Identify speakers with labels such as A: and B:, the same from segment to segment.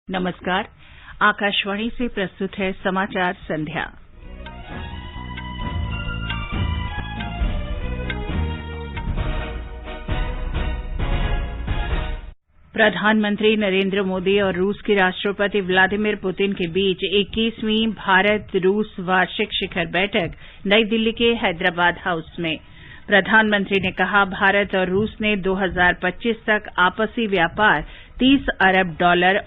A: नमस्कार। आकाशवाणी से प्रस्तुत है समाचार संध्या। प्रधानमंत्री नरेंद्र मोदी और रूस के राष्ट्रपति व्लादिमीर पुतिन के बीच 21वीं भारत रूस वार्षिक शिखर बैठक नई दिल्ली के हैदराबाद हाउस में। प्रधानमंत्री ने कहा, भारत और रूस ने 2025 तक आपसी व्यापार $30 अरब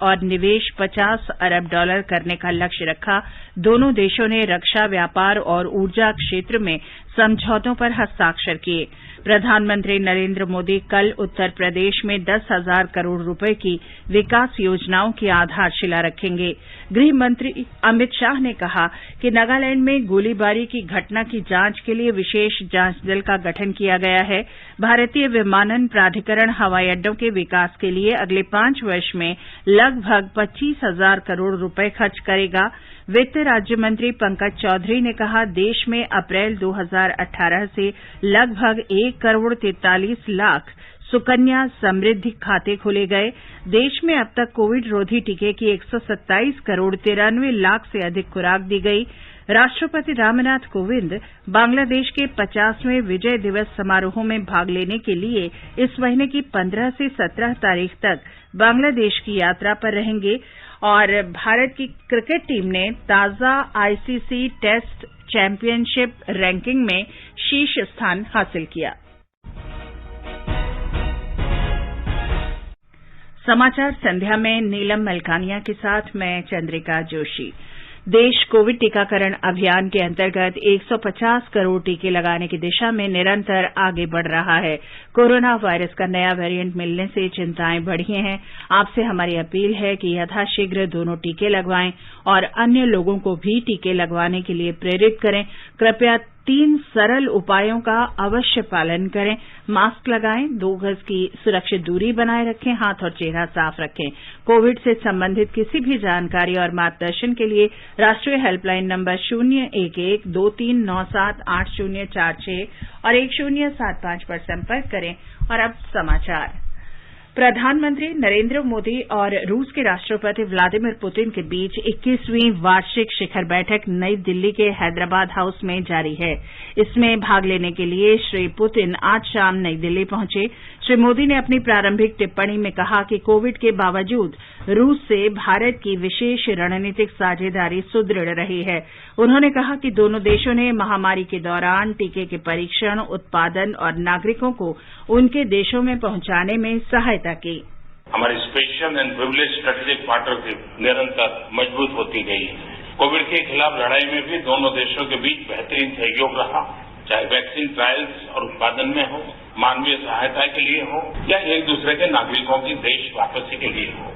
A: और निवेश $50 अरब करने का लक्ष्य रखा। दोनों देशों ने रक्षा, व्यापार और ऊर्जा क्षेत्र में समझौतों पर हस्ताक्षर किए। प्रधानमंत्री नरेंद्र मोदी कल उत्तर प्रदेश में 10,000 करोड़ रुपए की विकास योजनाओं की आधारशिला रखेंगे। गृह मंत्री अमित शाह ने कहा कि नागालैंड में गोलीबारी की घटना की जांच के लिए विशेष जांच दल का गठन किया गया है। भारतीय विमानन प्राधिकरण हवाई अड्डों के विकास के लिए अगले 5 वर्ष में लगभग 25,000 करोड़ रुपए खर्च करेगा। वित्त राज्य मंत्री पंकज चौधरी ने कहा, देश में अप्रैल 2018 से लगभग 1,43,00,000 सुकन्या समृद्धि खाते खोले गए। देश में अब तक कोविड रोधी टीके की 127 करोड़ 93 लाख से अधिक खुराक दी गई। राष्ट्रपति रामनाथ कोविंद बांग्लादेश के 50वें विजय दिवस समारोह में भाग लेने के लिए इस महीने की 15 से 17 तारीख तक बांग्लादेश की यात्रा पर रहेंगे और भारत की क्रिकेट टीम ने ताजा आईसीसी टेस्ट चैंपियनशिप रैंकिंग में शीर्ष स्थान हासिल किया। समाचार संध्या में नीलम मलकानिया के साथ मैं चंद्रिका जोशी। देश कोविड टीकाकरण अभियान के अंतर्गत 150 करोड़ टीके लगाने की दिशा में निरंतर आगे बढ़ रहा है। कोरोना वायरस का नया वेरिएंट मिलने से चिंताएं बढ़ी हैं। आपसे हमारी अपील है कि यथाशीघ्र दोनों टीके लगवाएं और अन्य लोगों को भी टीके लगवाने के लिए प्रेरित करें। कृपया 3 सरल उपायों का अवश्य पालन करें। मास्क लगाएं, 2 गज की सुरक्षित दूरी बनाए रखें, हाथ और चेहरा साफ रखें। कोविड से संबंधित किसी भी जानकारी और मार्गदर्शन के लिए राष्ट्रीय हेल्पलाइन नंबर 011-2397-8046 और 1075 पर संपर्क करें। और अब समाचार। प्रधानमंत्री नरेंद्र मोदी और रूस के राष्ट्रपति व्लादिमीर पुतिन के बीच 21वीं वार्षिक शिखर बैठक नई दिल्ली के हैदराबाद हाउस में जारी है। इसमें भाग लेने के लिए श्री पुतिन आज शाम नई दिल्ली पहुंचे। श्री मोदी ने अपनी प्रारंभिक टिप्पणी में कहा कि कोविड के बावजूद रूस से भारत की विशेष रणनीतिक साझेदारी सुदृढ़ रही है। उन्होंने कहा कि दोनों देशों ने महामारी के दौरान टीके के परीक्षण, उत्पादन और नागरिकों को उनके देशों में पहुंचाने में सहायता की।
B: हमारी special and privilege strategic partnership निरंतर मजबूत होती गई है। कोविड के खिलाफ लड़ाई में भी दोनों देशों के बीच बेहतरीन सहयोग रहा, चाहे वैक्सीन ट्रायल्स और उत्पादन में हो, मानवीय सहायता के लिए हो या एक दूसरे के नागरिकों की देश वापसी के लिए हो।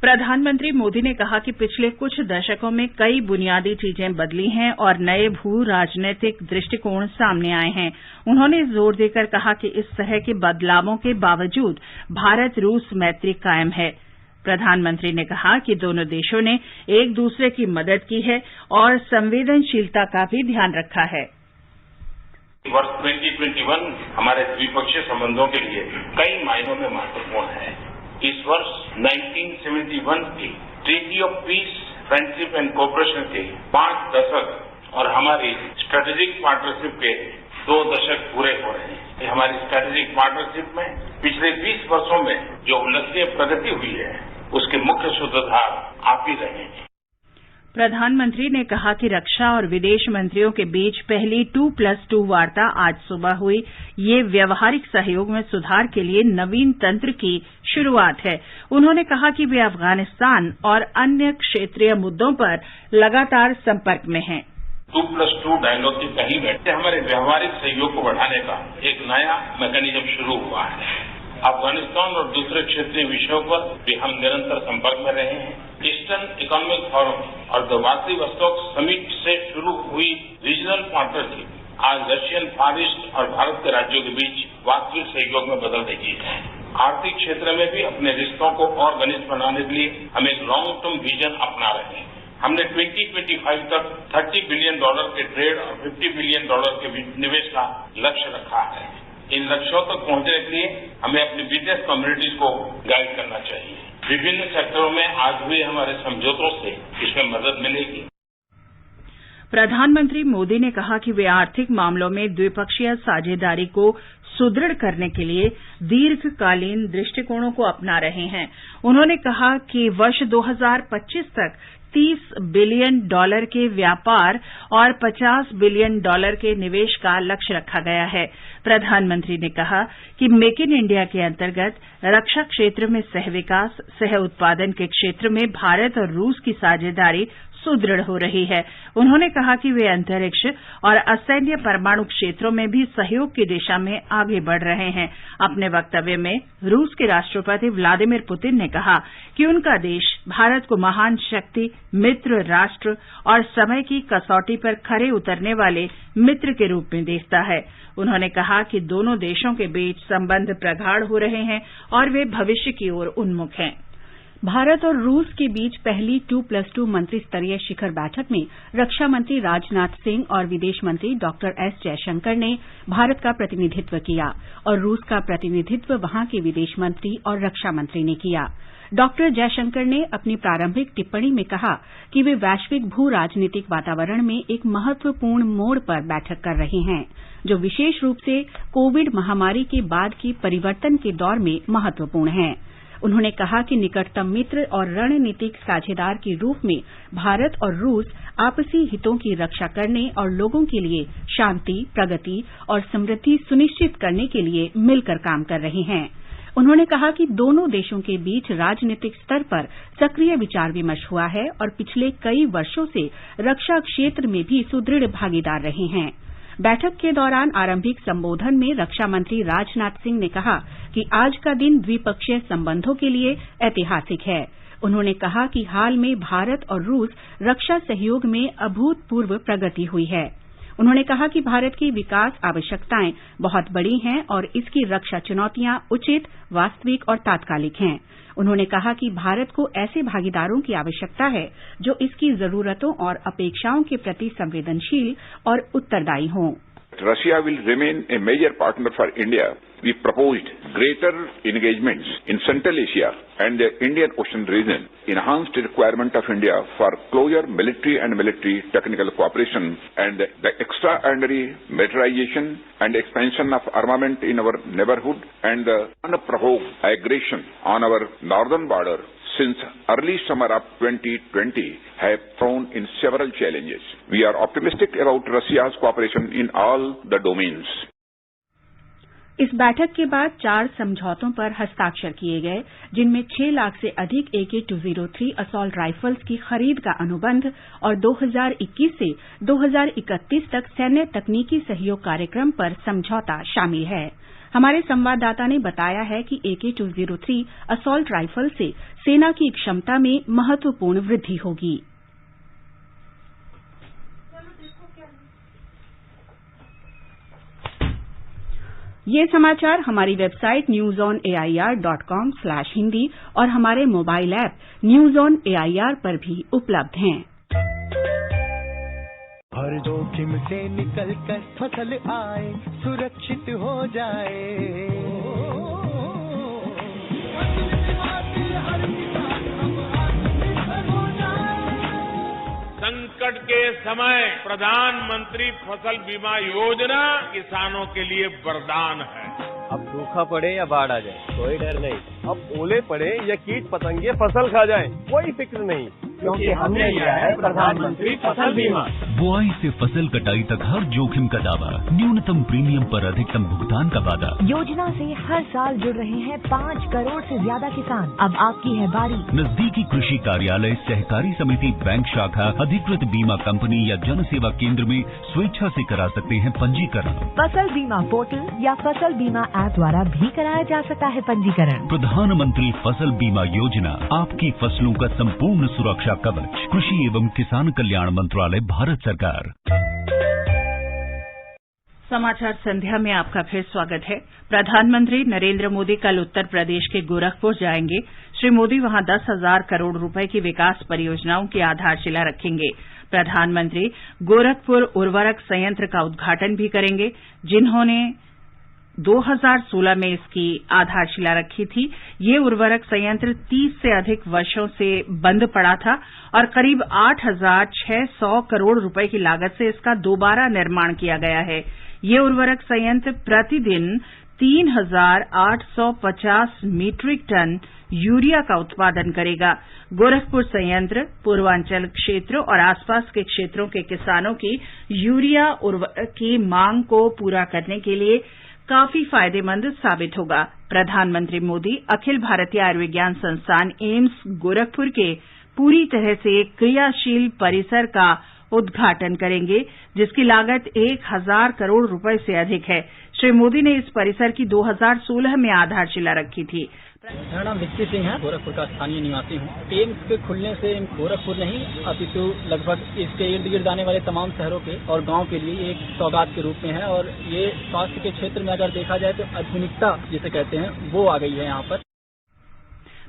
A: प्रधानमंत्री मोदी ने कहा कि पिछले कुछ दशकों में कई बुनियादी चीजें बदली हैं और नए भू राजनीतिक दृष्टिकोण सामने आए हैं। उन्होंने जोर देकर कहा कि इस तरह के बदलावों के बावजूद भारत रूस मैत्री कायम है। प्रधानमंत्री ने कहा कि दोनों देशों ने एक दूसरे की मदद की है और संवेदनशीलता का भी ध्यान रखा है।
B: वर्ष 2021 हमारे द्विपक्षीय संबंधों के लिए कई मायनों में महत्वपूर्ण है। इस वर्ष 1971 की treaty of peace, friendship and cooperation के 5 दशक और हमारी स्ट्रेटेजिक पार्टनरशिप के 2 दशक पूरे हो रहे हैं। हमारी स्ट्रेटेजिक पार्टनरशिप में पिछले 20 वर्षों में जो उल्लेखनीय प्रगति हुई है, उसके मुख्य सूत्रधार आप ही रहे हैं।
A: प्रधानमंत्री ने कहा कि रक्षा और विदेश मंत्रियों के बीच पहली 2+2 वार्ता आज सुबह हुई। ये व्यावहारिक सहयोग में सुधार के लिए नवीन तंत्र की शुरुआत है। उन्होंने कहा कि वे अफगानिस्तान और अन्य क्षेत्रीय मुद्दों पर लगातार संपर्क में हैं।
B: 2+2 डायलॉग की पहली बैठक हमारे व्यावहारिक सहयोग को बढ़ाने का एक नया मैकेनिज्म शुरू हुआ है। अफगानिस्तान और दूसरे क्षेत्रीय विषयों पर भी हम निरंतर संपर्क में रहे हैं। ईस्टर्न इकोनॉमिक फोरम और द व्लादिवोस्तोक समिट से शुरू हुई रीजनल पार्टनरशिप आज रशियन फार ईस्ट और भारत के राज्यों के बीच वास्तविक सहयोग में बदल रही है। आर्थिक क्षेत्र में भी अपने रिश्तों को और घनिष्ठ बनाने के लिए हम एक लॉन्ग टर्म विजन अपना रहे हैं। हमने 2025 तक $30 बिलियन के ट्रेड और $50 बिलियन के निवेश का लक्ष्य रखा है। इन लक्ष्यों तक पहुंचने के लिए हमें अपनी बिजनेस कम्युनिटीज को गाइड करना चाहिए। विभिन्न सेक्टरों में आज हुए हमारे समझौतों से इसमें मदद मिलेगी।
A: प्रधानमंत्री मोदी ने कहा कि वे आर्थिक मामलों में द्विपक्षीय साझेदारी को सुदृढ़ करने के लिए दीर्घकालीन दृष्टिकोणों को अपना रहे हैं। उन्होंने कहा कि वर्ष 2025 तक $30 बिलियन के व्यापार और $50 बिलियन के निवेश का लक्ष्य रखा गया है। प्रधानमंत्री ने कहा कि मेक इन इंडिया के अंतर्गत रक्षा क्षेत्र में सहविकास, सह उत्पादन के क्षेत्र में भारत और रूस की साझेदारी सुदृढ़ हो रही है। उन्होंने कहा कि वे अंतरिक्ष और असैन्य परमाणु क्षेत्रों में भी सहयोग की दिशा में आगे बढ़ रहे हैं। अपने वक्तव्य में रूस के राष्ट्रपति व्लादिमीर पुतिन ने कहा कि उनका देश भारत को महान शक्ति, मित्र राष्ट्र और समय की कसौटी पर खरे उतरने वाले मित्र के रूप में देखता है। उन्होंने कहा कि दोनों देशों के बीच संबंध प्रगाढ़ हो रहे हैं और वे भविष्य की ओर उन्मुख हैं।
C: भारत और रूस के बीच पहली 2+2 मंत्री स्तरीय शिखर बैठक में रक्षा मंत्री राजनाथ सिंह और विदेश मंत्री डॉक्टर एस जयशंकर ने भारत का प्रतिनिधित्व किया और रूस का प्रतिनिधित्व वहां के विदेश मंत्री और रक्षा मंत्री ने किया। डॉक्टर जयशंकर ने अपनी प्रारंभिक टिप्पणी में कहा कि वे वैश्विक भू राजनीतिक वातावरण में एक महत्वपूर्ण मोड़ पर बैठक कर रहे हैं, जो विशेष रूप से कोविड महामारी के बाद की परिवर्तन के दौर में महत्वपूर्ण है। उन्होंने कहा कि निकटतम मित्र और रणनीतिक साझेदार के रूप में भारत और रूस आपसी हितों की रक्षा करने और लोगों के लिए शांति, प्रगति और समृद्धि सुनिश्चित करने के लिए मिलकर काम कर रहे हैं। उन्होंने कहा कि दोनों देशों के बीच राजनीतिक स्तर पर सक्रिय विचार विमर्श हुआ है और पिछले कई वर्षों से रक्षा क्षेत्र में भी सुदृढ़ भागीदार रहे हैं। बैठक के दौरान आरंभिक संबोधन में रक्षा मंत्री राजनाथ सिंह ने कहा कि आज का दिन द्विपक्षीय संबंधों के लिए ऐतिहासिक है। उन्होंने कहा कि हाल में भारत और रूस रक्षा सहयोग में अभूतपूर्व प्रगति हुई है। उन्होंने कहा कि भारत की विकास आवश्यकताएं बहुत बड़ी हैं और इसकी रक्षा चुनौतियां उचित, वास्तविक और तात्कालिक हैं। उन्होंने कहा कि भारत को ऐसे भागीदारों की आवश्यकता है जो इसकी जरूरतों और अपेक्षाओं के प्रति संवेदनशील और उत्तरदायी हों।
D: Russia will remain a major partner for India. We proposed greater engagements in Central Asia and the Indian Ocean region, enhanced requirement of India for closer military and military technical cooperation, and the extraordinary militarization and expansion of armament in our neighborhood, and the unprovoked aggression on our northern border since early summer of 2020 have thrown in several challenges. We are optimistic about Russia's cooperation in all the domains.
C: इस बैठक के बाद 4 समझौतों पर हस्ताक्षर किए गए, जिनमें 6 लाख से अधिक AK-203 असॉल्ट राइफल्स की खरीद का अनुबंध और 2021 से 2031 तक सैन्य तकनीकी सहयोग कार्यक्रम पर समझौता शामिल है। हमारे संवाददाता ने बताया है कि AK-203 असॉल्ट राइफल से सेना की क्षमता में महत्वपूर्ण वृद्धि होगी। ये समाचार हमारी वेबसाइट newsonair.com/hindi और हमारे mobile app news on AIR पर भी उपलब्ध हैं।
E: हर जोखिम से निकल कर फसल आए, सुरक्षित हो जाए।
B: संकट के समय प्रधानमंत्री फसल बीमा योजना किसानों के लिए वरदान है।
F: अब सूखा पड़े या बाढ़ आ जाए, कोई डर नहीं। अब ओले पड़े या कीट पतंगे फसल खा जाए, कोई फिक्र नहीं, क्योंकि हमने लिया है प्रधानमंत्री फसल बीमा।
G: बुआई से फसल कटाई तक हर जोखिम का दावा, न्यूनतम प्रीमियम पर अधिकतम भुगतान का वादा।
H: योजना से हर साल जुड़ रहे हैं 5 करोड़ से ज्यादा किसान। अब आपकी है बारी।
G: नजदीकी कृषि कार्यालय, सहकारी समिति, बैंक शाखा, अधिकृत बीमा कंपनी या जन सेवा केंद्र में स्वेच्छा से करा सकते हैं पंजीकरण।
H: फसल बीमा पोर्टल या फसल बीमा ऐप द्वारा भी कराया जा सकता है पंजीकरण।
G: प्रधानमंत्री फसल बीमा योजना, आपकी फसलों का संपूर्ण सुरक्षा कवच। कृषि एवं किसान कल्याण मंत्रालय, भारत सरकार।
A: समाचार संध्या में आपका फिर स्वागत है। प्रधानमंत्री नरेंद्र मोदी कल उत्तर प्रदेश के गोरखपुर जाएंगे। श्री मोदी वहां 10,000 करोड़ रुपए की विकास परियोजनाओं की आधारशिला रखेंगे। प्रधानमंत्री गोरखपुर उर्वरक संयंत्र का उद्घाटन भी करेंगे, 2016 में इसकी आधारशिला रखी थी। ये उर्वरक संयंत्र 30 से अधिक वर्षों से बंद पड़ा था और करीब 8,600 करोड़ रुपए की लागत से इसका दोबारा निर्माण किया गया है। ये उर्वरक संयंत्र प्रतिदिन 3,850 मीट्रिक टन यूरिया का उत्पादन करेगा। गोरखपुर संयंत्र पूर्वांचल क्षेत्र और आसपास के क्षेत्रों के किसानों की यूरिया उर्वरक की मांग को पूरा करने के लिए काफी फायदेमंद साबित होगा। प्रधानमंत्री मोदी अखिल भारतीय आयुर्विज्ञान संस्थान एम्स गोरखपुर के पूरी तरह से क्रियाशील परिसर का उद्घाटन करेंगे, जिसकी लागत 1,000 करोड़ रुपए से अधिक है। श्री मोदी ने इस परिसर की 2016 में आधारशिला रखी थी।
I: मेरा नाम विक्की सिंह है, गोरखपुर का स्थानीय निवासी हूँ। एम्स के खुलने से गोरखपुर नहीं अपितु लगभग इसके इर्द गिर्द आने वाले तमाम शहरों के और गांव के लिए एक सौगात के रूप में है और ये स्वास्थ्य के क्षेत्र में अगर देखा जाए तो आधुनिकता जिसे कहते हैं वो आ गई है यहाँ पर।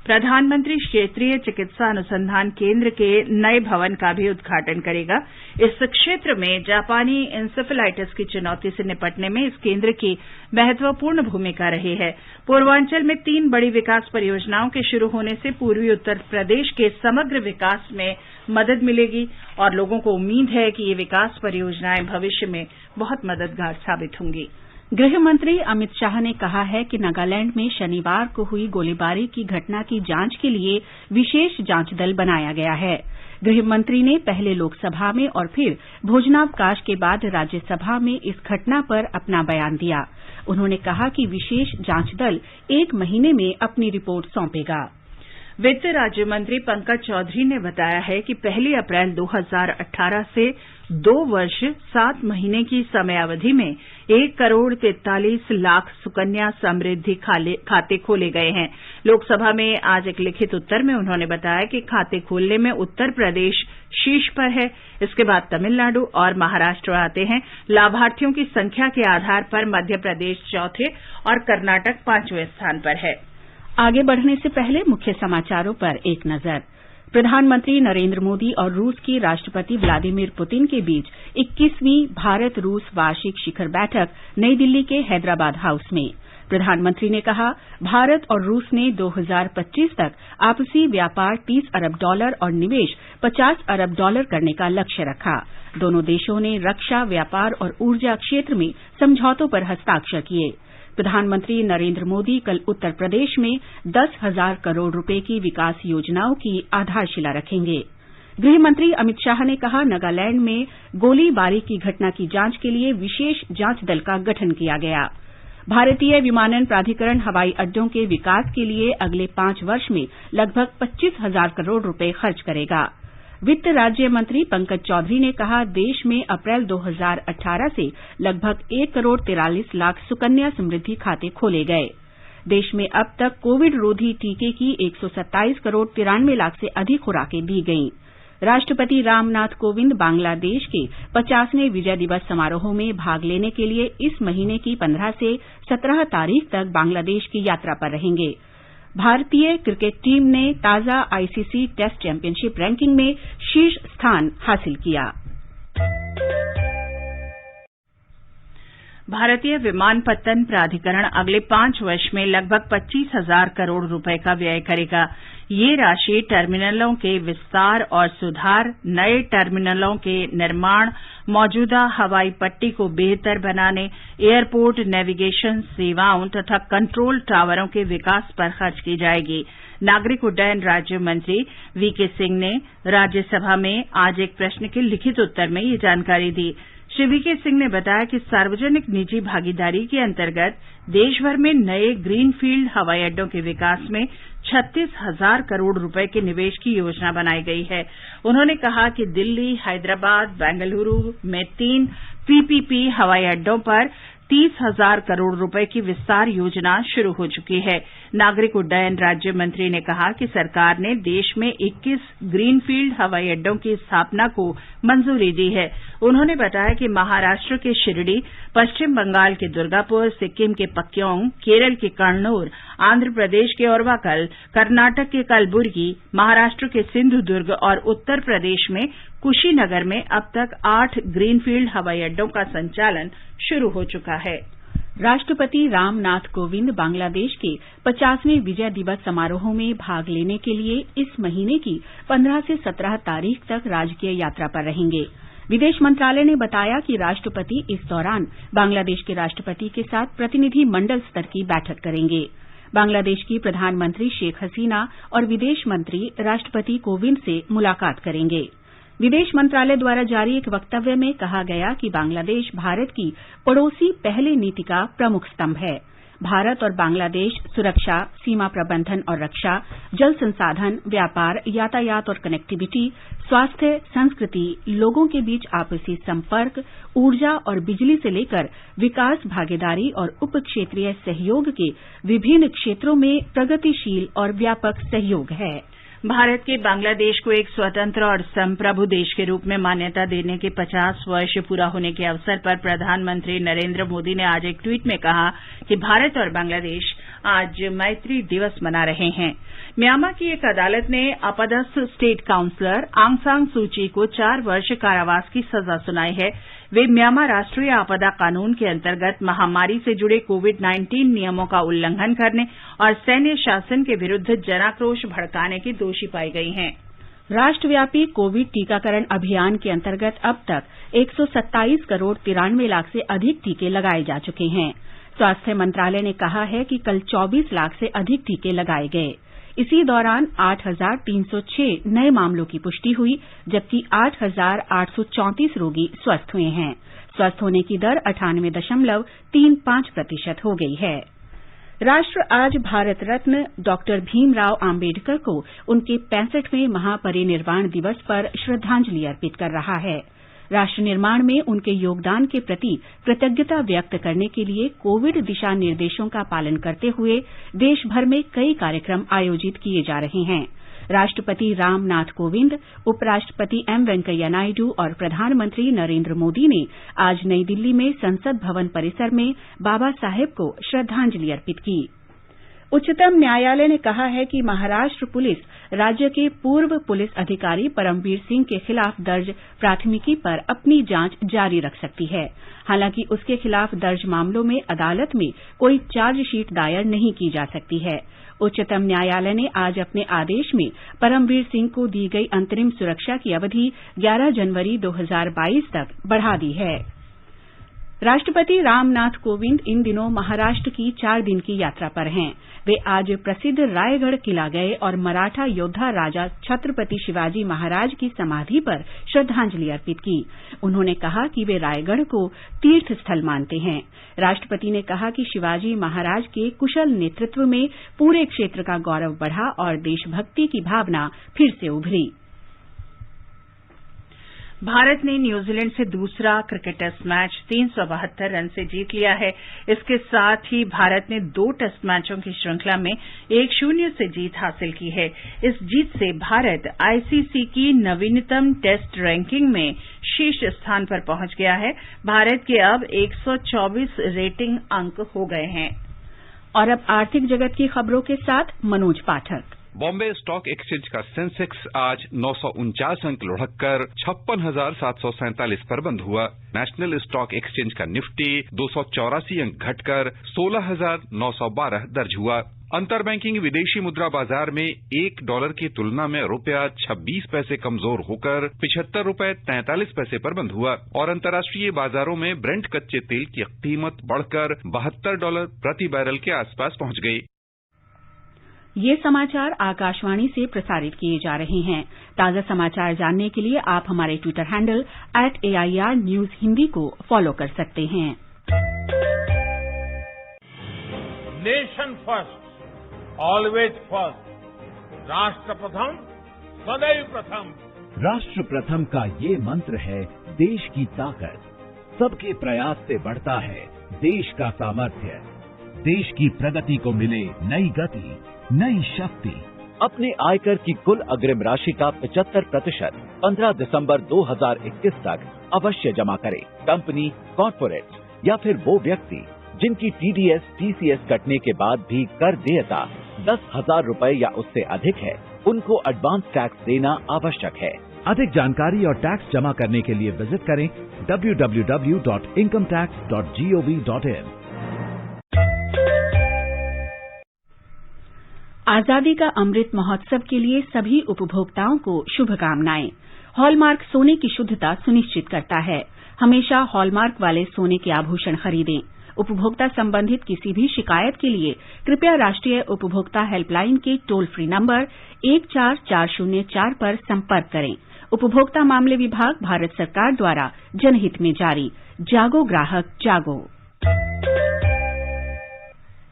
A: प्रधानमंत्री क्षेत्रीय चिकित्सा अनुसंधान केंद्र के नए भवन का भी उद्घाटन करेगा। इस क्षेत्र में जापानी इंसेफेलाइटिस की चुनौती से निपटने में इस केंद्र की महत्वपूर्ण भूमिका रही है। पूर्वांचल में 3 बड़ी विकास परियोजनाओं के शुरू होने से पूर्वी उत्तर प्रदेश के समग्र विकास में मदद मिलेगी और लोगों को उम्मीद है कि ये विकास परियोजनाएं भविष्य में बहुत मददगार साबित होंगी।
C: गृह मंत्री अमित शाह ने कहा है कि नागालैंड में शनिवार को हुई गोलीबारी की घटना की जांच के लिए विशेष जांच दल बनाया गया है। गृह मंत्री ने पहले लोकसभा में और फिर भोजनावकाश के बाद राज्यसभा में इस घटना पर अपना बयान दिया। उन्होंने कहा कि विशेष जांच दल 1 महीने में अपनी रिपोर्ट सौंपेगा।
A: वित्त राज्य मंत्री पंकज चौधरी ने बताया है कि 1 अप्रैल 2018 से 2 वर्ष 7 महीने की समयावधि में 1,43,00,000 सुकन्या समृद्धि खाते खोले गए हैं। लोकसभा में आज एक लिखित उत्तर में उन्होंने बताया कि खाते खोलने में उत्तर प्रदेश शीर्ष पर है, इसके बाद तमिलनाडु और महाराष्ट्र आते हैं। लाभार्थियों की संख्या के आधार पर मध्य प्रदेश चौथे और कर्नाटक 5वें स्थान पर है।
C: आगे बढ़ने से पहले मुख्य समाचारों पर एक नजर। प्रधानमंत्री नरेंद्र मोदी और रूस के राष्ट्रपति व्लादिमीर पुतिन के बीच 21वीं भारत रूस वार्षिक शिखर बैठक नई दिल्ली के हैदराबाद हाउस में। प्रधानमंत्री ने कहा, भारत और रूस ने 2025 तक आपसी व्यापार $30 अरब और निवेश $50 अरब करने का लक्ष्य रखा। दोनों देशों ने रक्षा, व्यापार और ऊर्जा क्षेत्र में समझौतों पर हस्ताक्षर किए। प्रधानमंत्री नरेंद्र मोदी कल उत्तर प्रदेश में 10,000 करोड़ रुपए की विकास योजनाओं की आधारशिला रखेंगे। गृह मंत्री अमित शाह ने कहा, नागालैंड में गोलीबारी की घटना की जांच के लिए विशेष जांच दल का गठन किया गया। भारतीय विमानन प्राधिकरण हवाई अड्डों के विकास के लिए अगले 5 वर्ष में लगभग 25,000 करोड़ रुपए खर्च करेगा। वित्त राज्य मंत्री पंकज चौधरी ने कहा, देश में अप्रैल 2018 से लगभग 1,43,00,000 सुकन्या समृद्धि खाते खोले गए। देश में अब तक कोविड रोधी टीके की 127,93,00,000 से अधिक खुराकें दी गईं। राष्ट्रपति रामनाथ कोविंद बांग्लादेश के 50वें विजय दिवस समारोह में भाग लेने के लिए इस महीने की 15 से 17 तारीख तक बांग्लादेश की यात्रा पर रहेंगे। भारतीय क्रिकेट टीम ने ताजा आईसीसी टेस्ट चैंपियनशिप रैंकिंग में शीर्ष स्थान हासिल किया।
A: भारतीय विमानपत्तन प्राधिकरण अगले 5 वर्ष में लगभग 25,000 करोड़ रुपए का व्यय करेगा। ये राशि टर्मिनलों के विस्तार और सुधार, नए टर्मिनलों के निर्माण, मौजूदा हवाई पट्टी को बेहतर बनाने, एयरपोर्ट नेविगेशन सेवाओं तथा कंट्रोल टावरों के विकास पर खर्च की जाएगी। नागरिक उड्डयन राज्य मंत्री वीके सिंह ने राज्यसभा में आज एक प्रश्न के लिखित उत्तर में ये जानकारी दी। श्री वीके सिंह ने बताया कि सार्वजनिक निजी भागीदारी के अंतर्गत देशभर में नए ग्रीनफील्ड हवाई अड्डों के विकास में 36,000 करोड़ रुपए के निवेश की योजना बनाई गई है। उन्होंने कहा कि दिल्ली, हैदराबाद, बेंगलुरु में 3 पीपीपी हवाई अड्डों पर 30,000 करोड़ रुपए की विस्तार योजना शुरू हो चुकी है। नागरिक उड्डयन राज्य मंत्री ने कहा कि सरकार ने देश में 21 ग्रीनफील्ड हवाई अड्डों की स्थापना को मंजूरी दी है। उन्होंने बताया कि महाराष्ट्र के शिरडी, पश्चिम बंगाल के दुर्गापुर, सिक्किम के पक्योंग, केरल के कन्नौर, आंध्र प्रदेश के ओरवाकल, कर्नाटक के कलबुर्गी, महाराष्ट्र के सिंधुदुर्ग और उत्तर प्रदेश में कुशीनगर में अब तक 8 ग्रीनफील्ड हवाई अड्डों का संचालन शुरू हो चुका है।
C: राष्ट्रपति रामनाथ कोविंद बांग्लादेश के 50वें विजय दिवस समारोह में भाग लेने के लिए इस महीने की 15 से 17 तारीख तक राजकीय यात्रा पर रहेंगे। विदेश मंत्रालय ने बताया कि राष्ट्रपति इस दौरान बांग्लादेश के राष्ट्रपति के साथ प्रतिनिधि मंडल स्तर की बैठक करेंगे। बांग्लादेश की प्रधानमंत्री शेख हसीना और विदेश मंत्री राष्ट्रपति कोविंद से मुलाकात करेंगे। विदेश मंत्रालय द्वारा जारी एक वक्तव्य में कहा गया कि बांग्लादेश भारत की पड़ोसी पहले नीति का प्रमुख स्तंभ है। भारत और बांग्लादेश सुरक्षा, सीमा प्रबंधन और रक्षा, जल संसाधन, व्यापार, यातायात और कनेक्टिविटी, स्वास्थ्य, संस्कृति, लोगों के बीच आपसी संपर्क, ऊर्जा और बिजली से लेकर विकास भागीदारी और उप क्षेत्रीय सहयोग के विभिन्न क्षेत्रों में प्रगतिशील और व्यापक सहयोग है।
A: भारत के बांग्लादेश को एक स्वतंत्र और संप्रभु देश के रूप में मान्यता देने के 50 वर्ष पूरा होने के अवसर पर प्रधानमंत्री नरेंद्र मोदी ने आज एक ट्वीट में कहा कि भारत और बांग्लादेश आज मैत्री दिवस मना रहे हैं। म्यांमार की एक अदालत ने अपदस्थ स्टेट काउंसलर आंग सान सू की को 4 वर्ष कारावास की सजा सुनाई है। वे म्यांमार राष्ट्रीय आपदा कानून के अंतर्गत महामारी से जुड़े कोविड-19 नियमों का उल्लंघन करने और सैन्य शासन के विरुद्ध जनाक्रोश भड़काने की दोषी पाई गई हैं।
C: राष्ट्रव्यापी कोविड टीकाकरण अभियान के अंतर्गत अब तक 127 करोड़ 93 लाख से अधिक टीके लगाए जा चुके हैं। स्वास्थ्य मंत्रालय ने कहा है कि कल 24 लाख से अधिक टीके लगाए गए। इसी दौरान 8,306 नए मामलों की पुष्टि हुई, जबकि 8,834 रोगी स्वस्थ हुए हैं। स्वस्थ होने की दर 98.35% हो गई है। राष्ट्र आज भारत रत्न डॉक्टर भीमराव आम्बेडकर को उनके 65वें महापरिनिर्वाण दिवस पर श्रद्धांजलि अर्पित कर रहा है। राष्ट्र निर्माण में उनके योगदान के प्रति कृतज्ञता व्यक्त करने के लिए कोविड दिशा निर्देशों का पालन करते हुए देश भर में कई कार्यक्रम आयोजित किए जा रहे हैं। राष्ट्रपति रामनाथ कोविंद, उपराष्ट्रपति एम वेंकैया नायडू और प्रधानमंत्री नरेंद्र मोदी ने आज नई दिल्ली में संसद भवन परिसर में बाबा साहेब को श्रद्धांजलि अर्पित की। उच्चतम न्यायालय ने कहा है कि महाराष्ट्र पुलिस राज्य के पूर्व पुलिस अधिकारी परमवीर सिंह के खिलाफ दर्ज प्राथमिकी पर अपनी जांच जारी रख सकती है। हालांकि उसके खिलाफ दर्ज मामलों में अदालत में कोई चार्जशीट दायर नहीं की जा सकती है। उच्चतम न्यायालय ने आज अपने आदेश में परमवीर सिंह को दी गई अंतरिम सुरक्षा की अवधि 11 जनवरी 2022 तक बढ़ा दी है। राष्ट्रपति रामनाथ कोविंद इन दिनों महाराष्ट्र की 4 दिन की यात्रा पर हैं। वे आज प्रसिद्ध रायगढ़ किला गए और मराठा योद्धा राजा छत्रपति शिवाजी महाराज की समाधि पर श्रद्धांजलि अर्पित की। उन्होंने कहा कि वे रायगढ़ को तीर्थ स्थल मानते हैं। राष्ट्रपति ने कहा कि शिवाजी महाराज के कुशल नेतृत्व में पूरे क्षेत्र का गौरव बढ़ा और देशभक्ति की भावना फिर से उभरी।
A: भारत ने न्यूजीलैंड से दूसरा क्रिकेट टेस्ट मैच 372 रन से जीत लिया है। इसके साथ ही भारत ने 2 टेस्ट मैचों की श्रृंखला में 1-0 से जीत हासिल की है। इस जीत से भारत आईसीसी की नवीनतम टेस्ट रैंकिंग में शीर्ष स्थान पर पहुंच गया है। भारत के अब 124 रेटिंग अंक हो गए हैं।
C: और अब आर्थिक जगत की खबरों के साथ मनोज पाठक।
J: बॉम्बे स्टॉक एक्सचेंज का सेंसेक्स आज 949 अंक लुढ़ककर 56,747 पर बंद हुआ। नेशनल स्टॉक एक्सचेंज का निफ्टी 284 अंक घटकर 16,912 दर्ज हुआ। अंतर बैंकिंग विदेशी मुद्रा बाजार में $1 की तुलना में रुपया 26 पैसे कमजोर होकर 75 रुपए 43 पैसे पर बंद हुआ और अंतर्राष्ट्रीय बाजारों में ब्रेंट कच्चे तेल की कीमत बढ़कर $72 प्रति बैरल के आसपास पहुंच गई।
C: ये समाचार आकाशवाणी से प्रसारित किए जा रहे हैं। ताजा समाचार जानने के लिए आप हमारे Twitter handle @AIR News Hindi को फॉलो कर सकते हैं।
K: नेशन फर्स्ट, ऑलवेज फर्स्ट, राष्ट्र प्रथम, सदैव प्रथम।
L: राष्ट्र प्रथम का ये मंत्र है देश की ताकत। सबके प्रयास से बढ़ता है देश का सामर्थ्य। देश की प्रगति को मिले नई गति, नई शक्ति।
M: अपने आयकर की कुल अग्रिम राशि का 75% 15 दिसंबर 2021 तक अवश्य जमा करें। कंपनी, कॉर्पोरेट या फिर वो व्यक्ति जिनकी TDS, TCS कटने के बाद भी कर देयता 10,000 रुपए या उससे अधिक है, उनको एडवांस टैक्स देना आवश्यक है।
L: अधिक जानकारी और टैक्स जमा करने के लिए विजिट करें www.incometax.gov.in।
C: आजादी का अमृत महोत्सव के लिए सभी उपभोक्ताओं को शुभकामनाएं। हॉलमार्क सोने की शुद्धता सुनिश्चित करता है। हमेशा हॉलमार्क वाले सोने के आभूषण खरीदें। उपभोक्ता संबंधित किसी भी शिकायत के लिए कृपया राष्ट्रीय उपभोक्ता हेल्पलाइन के टोल फ्री नंबर 14404 पर संपर्क करें। उपभोक्ता मामले विभाग, भारत सरकार द्वारा जनहित में जारी। जागो ग्राहक जागो।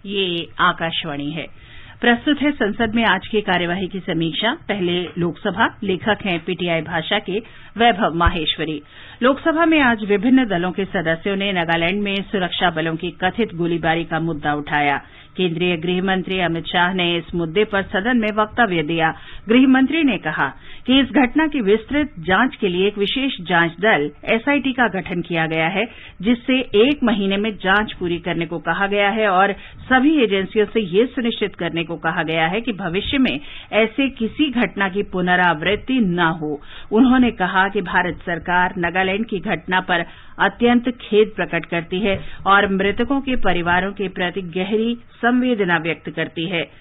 A: ये आकाशवाणी है। प्रस्तुत है संसद में आज की कार्यवाही की समीक्षा। पहले लोकसभा, लेखक हैं पीटीआई भाषा के वैभव माहेश्वरी। लोकसभा में आज विभिन्न दलों के सदस्यों ने नागालैंड में सुरक्षा बलों की कथित गोलीबारी का मुद्दा उठाया। केंद्रीय गृह मंत्री अमित शाह ने इस मुद्दे पर सदन में वक्तव्य दिया। गृह मंत्री ने कहा कि इस घटना की विस्तृत जांच के लिए एक विशेष जांच दल एसआईटी का गठन किया गया है, जिससे 1 महीने में जांच पूरी करने को कहा गया है और सभी एजेंसियों से यह सुनिश्चित करने को कहा गया है कि भविष्य में ऐसे किसी घटना की पुनरावृत्ति न हो। उन्होंने कहा कि भारत सरकार नागालैंड की घटना पर अत्यंत खेद प्रकट करती है और मृतकों के परिवारों के प्रति गहरी संवेदना व्यक्त करती है।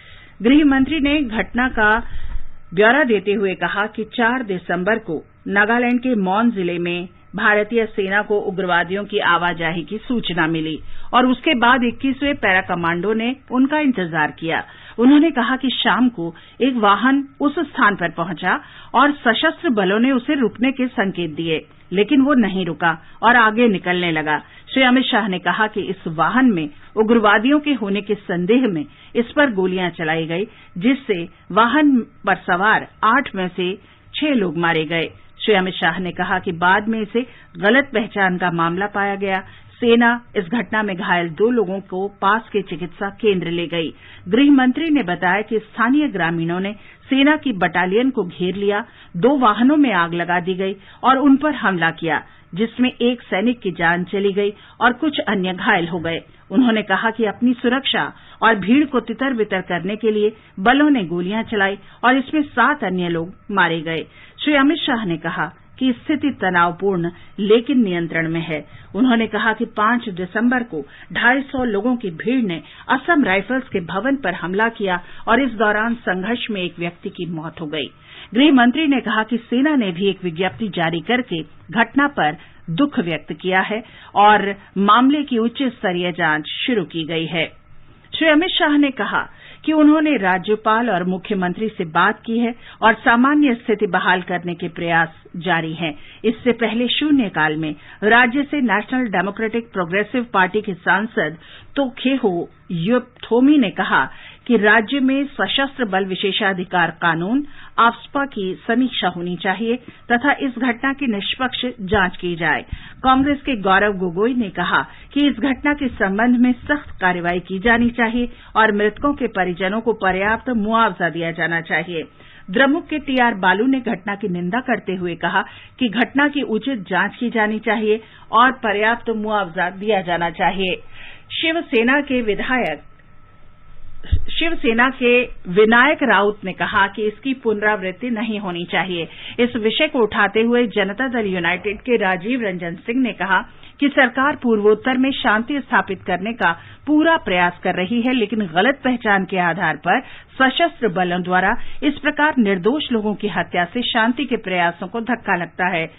A: गृह मंत्री ने घटना का ब्यौरा देते हुए कहा कि 4 दिसंबर को नागालैंड के मौन जिले में भारतीय सेना को उग्रवादियों की आवाजाही की सूचना मिली और उसके बाद 21वें पैरा कमांडो ने उनका इंतजार किया। उन्होंने कहा कि शाम को एक वाहन उस स्थान पर पहुंचा और सशस्त्र बलों ने उसे रुकने के संकेत दिए, लेकिन वो नहीं रुका और आगे निकलने लगा। श्री अमित शाह ने कहा कि इस वाहन में उग्रवादियों के होने के संदेह में इस पर गोलियां चलाई गई, जिससे वाहन पर सवार 8 में से 6 लोग मारे गए। श्री अमित शाह ने कहा कि बाद में इसे गलत पहचान का मामला पाया गया। सेना इस घटना में घायल 2 लोगों को पास के चिकित्सा केंद्र ले गई। गृह मंत्री ने बताया कि स्थानीय ग्रामीणों ने सेना की बटालियन को घेर लिया, 2 वाहनों में आग लगा दी गई और उन पर हमला किया, जिसमें एक सैनिक की जान चली गई और कुछ अन्य घायल हो गए। उन्होंने कहा कि अपनी सुरक्षा और भीड़ को तितर-बितर करने के लिए बलों ने गोलियां चलाई और इसमें 7 अन्य लोग मारे गए। श्री अमित शाह ने कहा कि स्थिति तनावपूर्ण लेकिन नियंत्रण में है। उन्होंने कहा कि 5 दिसंबर को 250 लोगों की भीड़ ने असम राइफल्स के भवन पर हमला किया और इस दौरान संघर्ष में एक व्यक्ति की मौत हो गई। गृह मंत्री ने कहा कि सेना ने भी एक विज्ञप्ति जारी करके घटना पर दुख व्यक्त किया है और मामले की उच्च स्तरीय जांच शुरू की गई है। श्री अमित शाह ने कहा कि उन्होंने राज्यपाल और मुख्यमंत्री से बात की है और सामान्य स्थिति बहाल करने के प्रयास जारी हैं। इससे पहले शून्यकाल में राज्य से नेशनल डेमोक्रेटिक प्रोग्रेसिव पार्टी के सांसद तोखेहो युपथोमी ने कहा कि राज्य में सशस्त्र बल विशेषाधिकार कानून आफ्स्पा की समीक्षा होनी चाहिए तथा इस घटना की निष्पक्ष जांच की जाए। कांग्रेस के गौरव गोगोई ने कहा कि इस घटना के संबंध में सख्त कार्रवाई की जानी चाहिए और मृतकों के परिजनों को पर्याप्त मुआवजा दिया जाना चाहिए। द्रमुक के टीआर बालू ने घटना की निंदा करते हुए कहा कि घटना की उचित जांच की जानी चाहिए और पर्याप्त मुआवजा दिया जाना चाहिए। शिवसेना के विनायक राउत ने कहा कि इसकी पुनरावृत्ति नहीं होनी चाहिए। इस विषय को उठाते हुए जनता दल यूनाइटेड के राजीव रंजन सिंह ने कहा कि सरकार पूर्वोत्तर में शांति स्थापित करने का पूरा प्रयास कर रही है, लेकिन गलत पहचान के आधार पर सशस्त्र बलों द्वारा इस प्रकार निर्दोष लोगों की हत्या से शांति के प्रयासों को धक्का लगता है।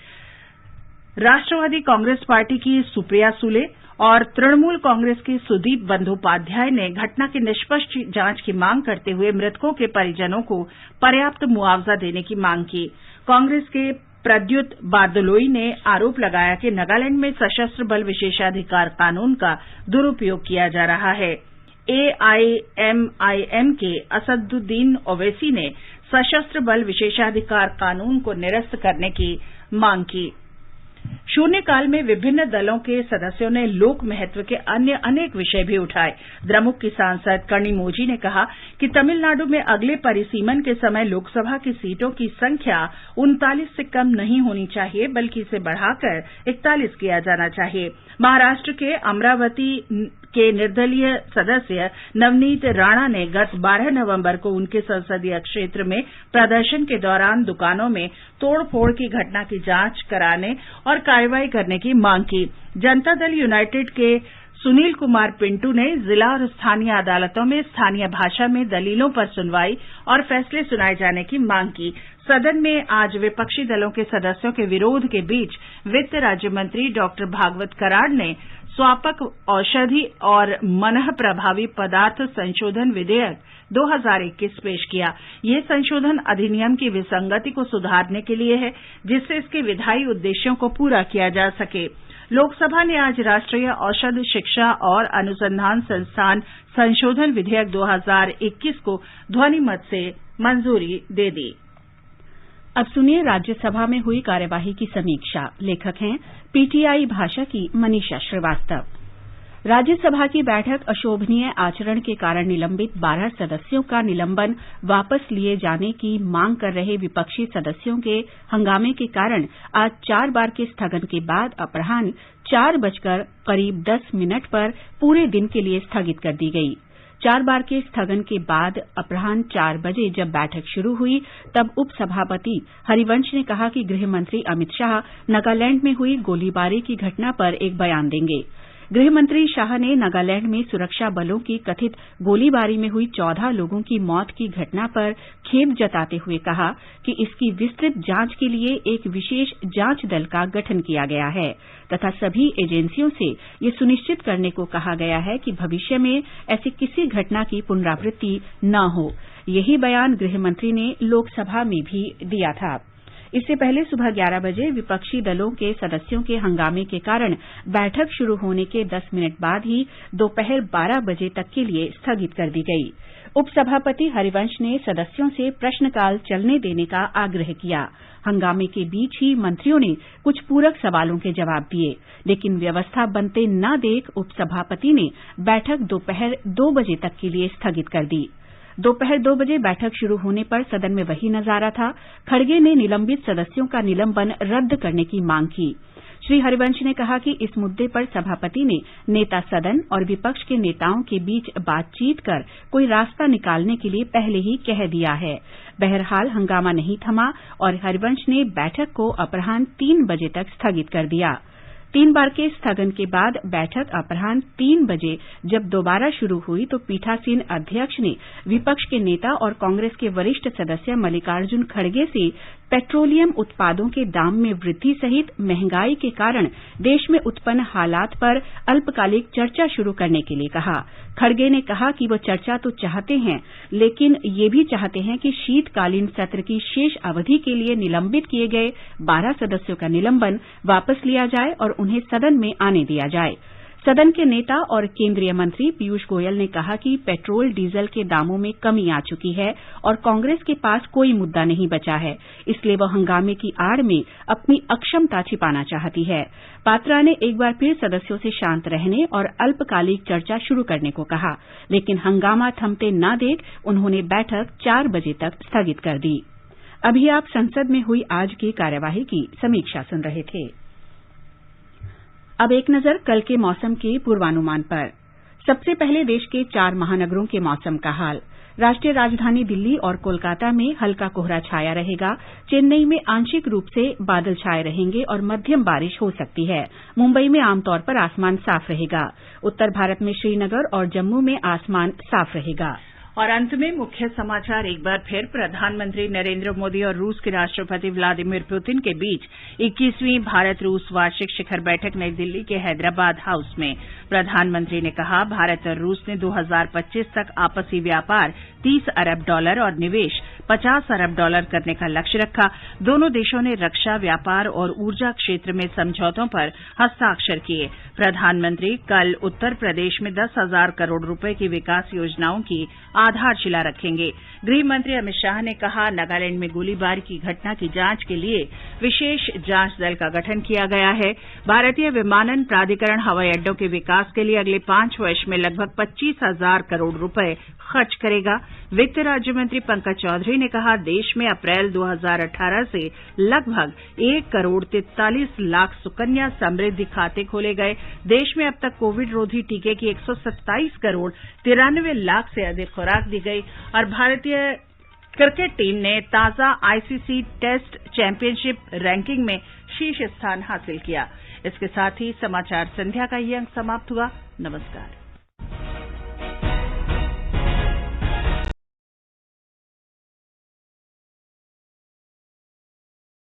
A: राष्ट्रवादी कांग्रेस पार्टी की सुप्रिया सुले और तृणमूल कांग्रेस के सुदीप बंदोपाध्याय ने घटना की निष्पक्ष जांच की मांग करते हुए मृतकों के परिजनों को पर्याप्त मुआवजा देने की मांग की। कांग्रेस के प्रद्युत बारदलोई ने आरोप लगाया कि नागालैंड में सशस्त्र बल विशेषाधिकार कानून का दुरुपयोग किया जा रहा है। एआईएमआईएम के असदुद्दीन ओवैसी ने सशस्त्र बल विशेषाधिकार कानून को निरस्त करने की मांग की। शून्यकाल में विभिन्न दलों के सदस्यों ने लोक महत्व के अन्य अनेक विषय भी उठाए। द्रमुक की सांसद कनिमोझी ने कहा कि तमिलनाडु में अगले परिसीमन के समय लोकसभा की सीटों की संख्या 39 से कम नहीं होनी चाहिए, बल्कि इसे बढ़ाकर 41 किया जाना चाहिए। महाराष्ट्र के अमरावती के निर्दलीय सदस्य नवनीत राणा ने गत 12 नवंबर को उनके संसदीय क्षेत्र में प्रदर्शन के दौरान दुकानों में तोड़फोड़ की घटना की जांच कराने और कार्रवाई करने की मांग की। जनता दल यूनाइटेड के सुनील कुमार पिंटू ने जिला और स्थानीय अदालतों में स्थानीय भाषा में दलीलों पर सुनवाई और फैसले सुनाए जाने की मांग की। सदन में आज विपक्षी दलों के सदस्यों के विरोध के बीच वित्त राज्य मंत्री डॉक्टर भागवत कराड़ ने स्वापक औषधि और मनः प्रभावी पदार्थ संशोधन विधेयक 2021 पेश किया। यह संशोधन अधिनियम की विसंगति को सुधारने के लिए है, जिससे इसके विधायी उद्देश्यों को पूरा किया जा सके। लोकसभा ने आज राष्ट्रीय औषध शिक्षा और अनुसंधान संस्थान संशोधन विधेयक 2021 को ध्वनिमत से मंजूरी दे दी।
C: अब सुनिए राज्यसभा में हुई कार्यवाही की समीक्षा। लेखक हैं पीटीआई भाषा की मनीषा श्रीवास्तव। राज्यसभा की बैठक अशोभनीय आचरण के कारण निलंबित 12 सदस्यों का निलंबन वापस लिए जाने की मांग कर रहे विपक्षी सदस्यों के हंगामे के कारण आज 4 बार के स्थगन के बाद अपराह्न 4:10 पर पूरे दिन के लिए स्थगित कर दी गई। 4 बार के स्थगन के बाद अपराह्न 4 बजे जब बैठक शुरू हुई तब उपसभापति हरिवंश ने कहा कि गृह मंत्री अमित शाह नागालैंड में हुई गोलीबारी की घटना पर एक बयान देंगे। गृह मंत्री शाह ने नागालैंड में सुरक्षा बलों की कथित गोलीबारी में हुई 14 लोगों की मौत की घटना पर खेद जताते हुए कहा कि इसकी विस्तृत जांच के लिए एक विशेष जांच दल का गठन किया गया है तथा सभी एजेंसियों से ये सुनिश्चित करने को कहा गया है कि भविष्य में ऐसी किसी घटना की पुनरावृत्ति न हो। यही बयान गृह मंत्री ने लोकसभा में भी दिया था। इससे पहले सुबह 11 बजे विपक्षी दलों के सदस्यों के हंगामे के कारण बैठक शुरू होने के 10 मिनट बाद ही दोपहर 12 बजे तक के लिए स्थगित कर दी गई। उपसभापति हरिवंश ने सदस्यों से प्रश्नकाल चलने देने का आग्रह किया। हंगामे के बीच ही मंत्रियों ने कुछ पूरक सवालों के जवाब दिए, लेकिन व्यवस्था बनते न देख उपसभापति ने बैठक दोपहर 2 बजे तक के लिए स्थगित कर दी। दोपहर 2 बजे बैठक शुरू होने पर सदन में वही नजारा था। खड़गे ने निलंबित सदस्यों का निलंबन रद्द करने की मांग की। श्री हरिवंश ने कहा कि इस मुद्दे पर सभापति ने नेता सदन और विपक्ष के नेताओं के बीच बातचीत कर कोई रास्ता निकालने के लिए पहले ही कह दिया है। बहरहाल हंगामा नहीं थमा और हरिवंश ने बैठक को अपराह्न 3 बजे तक स्थगित कर दिया। 3 बार के स्थगन के बाद बैठक अपराह्न 3 बजे जब दोबारा शुरू हुई तो पीठासीन अध्यक्ष ने विपक्ष के नेता और कांग्रेस के वरिष्ठ सदस्य मल्लिकार्जुन खड़गे से पेट्रोलियम उत्पादों के दाम में वृद्धि सहित महंगाई के कारण देश में उत्पन्न हालात पर अल्पकालिक चर्चा शुरू करने के लिए कहा। खड़गे ने कहा कि वो चर्चा तो चाहते हैं, लेकिन ये भी चाहते हैं कि शीतकालीन सत्र की शेष अवधि के लिए निलंबित किए गए 12 सदस्यों का निलंबन वापस लिया जाए और उन्हें सदन में आने दिया जाए। सदन के नेता और केंद्रीय मंत्री पीयूष गोयल ने कहा कि पेट्रोल डीजल के दामों में कमी आ चुकी है और कांग्रेस के पास कोई मुद्दा नहीं बचा है, इसलिए वह हंगामे की आड़ में अपनी अक्षमता छिपाना चाहती है। पात्रा ने एक बार फिर सदस्यों से शांत रहने और अल्पकालिक चर्चा शुरू करने को कहा, लेकिन हंगामा थमते न देख उन्होंने बैठक 4 बजे तक स्थगित कर दी। अभी आप संसद में हुई आज की कार्यवाही की समीक्षा सुन रहे थे। अब एक नजर कल के मौसम के पूर्वानुमान पर। सबसे पहले देश के 4 महानगरों के मौसम का हाल। राष्ट्रीय राजधानी दिल्ली और कोलकाता में हल्का कोहरा छाया रहेगा। चेन्नई में आंशिक रूप से बादल छाए रहेंगे और मध्यम बारिश हो सकती है। मुंबई में आमतौर पर आसमान साफ रहेगा। उत्तर भारत में श्रीनगर और जम्मू में आसमान साफ रहेगा।
A: और अंत में मुख्य समाचार एक बार फिर। प्रधानमंत्री नरेंद्र मोदी और रूस के राष्ट्रपति व्लादिमीर पुतिन के बीच 21वीं भारत रूस वार्षिक शिखर बैठक नई दिल्ली के हैदराबाद हाउस में। प्रधानमंत्री ने कहा, भारत और रूस ने 2025 तक आपसी व्यापार $30 अरब और निवेश $50 अरब करने का लक्ष्य रखा। दोनों देशों ने रक्षा, व्यापार और ऊर्जा क्षेत्र में समझौतों पर हस्ताक्षर किए। प्रधानमंत्री कल उत्तर प्रदेश में 10,000 करोड़ रुपए की विकास योजनाओं की आधारशिला रखेंगे। गृह मंत्री अमित शाह ने कहा, नागालैंड में गोलीबारी की घटना की जांच के लिए विशेष जांच दल का गठन किया गया है। भारतीय विमानन प्राधिकरण हवाई अड्डों के विकास के लिए अगले 5 वर्ष में लगभग 25,000 करोड़ रुपए खर्च करेगा। वित्त राज्य मंत्री पंकज चौधरी ने कहा, देश में अप्रैल 2018 से लगभग 1 करोड़ 43 लाख सुकन्या समृद्धि खाते खोले गए। देश में अब तक कोविड रोधी टीके की 127 करोड़ 93 लाख से अधिक खुराक दी गई और भारतीय क्रिकेट टीम ने ताजा आईसीसी टेस्ट चैंपियनशिप रैंकिंग में शीर्ष स्थान हासिल किया। इसके साथ ही समाचार संध्या का ये अंक समाप्त हुआ। नमस्कार।